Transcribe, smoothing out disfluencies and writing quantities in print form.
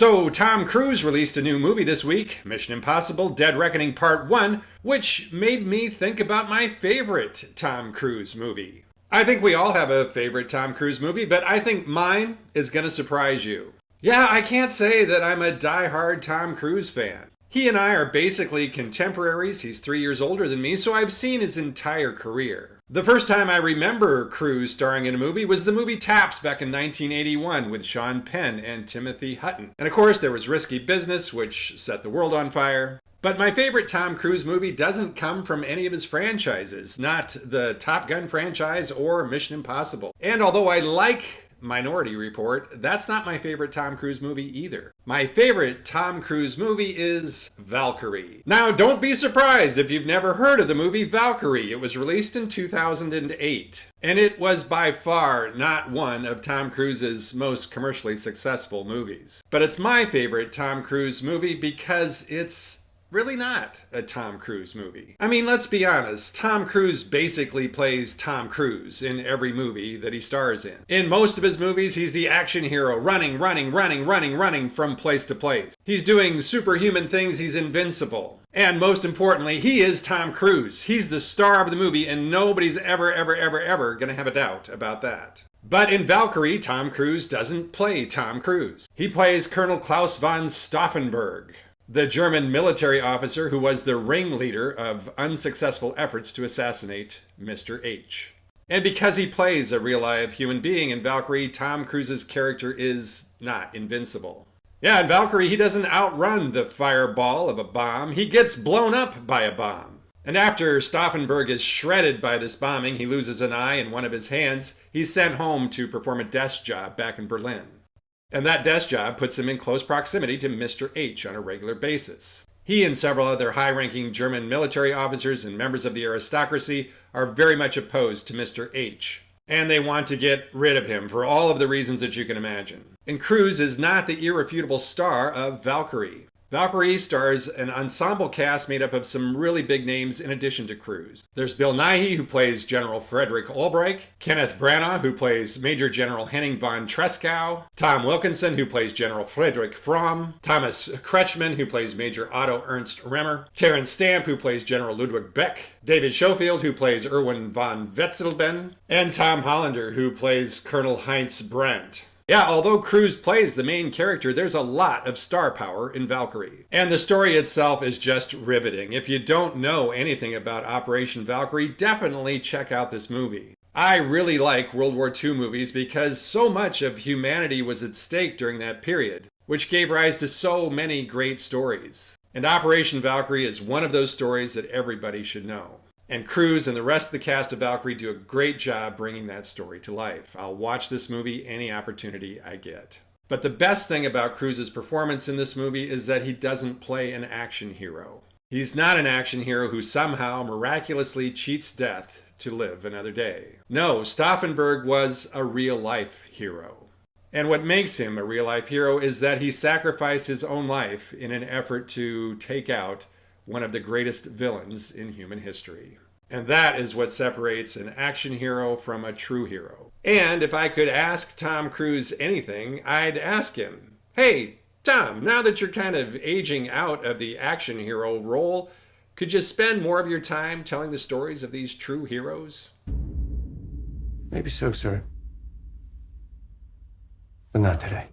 So, Tom Cruise released a new movie this week, Mission Impossible Dead Reckoning Part 1, which made me think about my favorite Tom Cruise movie. I think we all have a favorite Tom Cruise movie, but I think mine is going to surprise you. Yeah, I can't say that I'm a die-hard Tom Cruise fan. He and I are basically contemporaries. He's 3 years older than me, so I've seen his entire career. The first time I remember Cruise starring in a movie was the movie Taps back in 1981 with Sean Penn and Timothy Hutton. And of course, there was Risky Business, which set the world on fire. But my favorite Tom Cruise movie doesn't come from any of his franchises, not the Top Gun franchise or Mission Impossible. And although I like Minority Report, that's not my favorite Tom Cruise movie either. My favorite Tom Cruise movie is Valkyrie. Now, don't be surprised if you've never heard of the movie Valkyrie. It was released in 2008, and it was by far not one of Tom Cruise's most commercially successful movies. But it's my favorite Tom Cruise movie because it's really not a Tom Cruise movie. I mean, let's be honest. Tom Cruise basically plays Tom Cruise in every movie that he stars in. In most of his movies, he's the action hero running from place to place. He's doing superhuman things. He's invincible. And most importantly, he is Tom Cruise. He's the star of the movie, and nobody's ever gonna have a doubt about that. But in Valkyrie, Tom Cruise doesn't play Tom Cruise. He plays Colonel Klaus von Stauffenberg, the German military officer who was the ringleader of unsuccessful efforts to assassinate Mr. H. And because he plays a real-life human being in Valkyrie, Tom Cruise's character is not invincible. Yeah, in Valkyrie, he doesn't outrun the fireball of a bomb. He gets blown up by a bomb. And after Stauffenberg is shredded by this bombing, he loses an eye and one of his hands. He's sent home to perform a desk job back in Berlin. And that desk job puts him in close proximity to Mr. H on a regular basis. He and several other high-ranking German military officers and members of the aristocracy are very much opposed to Mr. H. And they want to get rid of him for all of the reasons that you can imagine. And Cruise is not the irrefutable star of Valkyrie. Valkyrie stars an ensemble cast made up of some really big names in addition to Cruise. There's Bill Nighy, who plays General Frederick Olbrich, Kenneth Branagh, who plays Major General Henning von Tresckow, Tom Wilkinson, who plays General Friedrich Fromm, Thomas Kretschmann, who plays Major Otto Ernst Remmer, Terence Stamp, who plays General Ludwig Beck, David Schofield, who plays Erwin von Wetzelben, and Tom Hollander, who plays Colonel Heinz Brandt. Yeah, although Cruise plays the main character, there's a lot of star power in Valkyrie. And the story itself is just riveting. If you don't know anything about Operation Valkyrie, definitely check out this movie. I really like World War II movies because so much of humanity was at stake during that period, which gave rise to so many great stories. And Operation Valkyrie is one of those stories that everybody should know. And Cruise and the rest of the cast of Valkyrie do a great job bringing that story to life. I'll watch this movie any opportunity I get. But the best thing about Cruise's performance in this movie is that he doesn't play an action hero. He's not an action hero who somehow miraculously cheats death to live another day. No, Stauffenberg was a real-life hero. And what makes him a real-life hero is that he sacrificed his own life in an effort to take out one of the greatest villains in human history. And that is what separates an action hero from a true hero. And if I could ask Tom Cruise anything, I'd ask him, hey, Tom, now that you're kind of aging out of the action hero role, could you spend more of your time telling the stories of these true heroes? Maybe so, sir. But not today.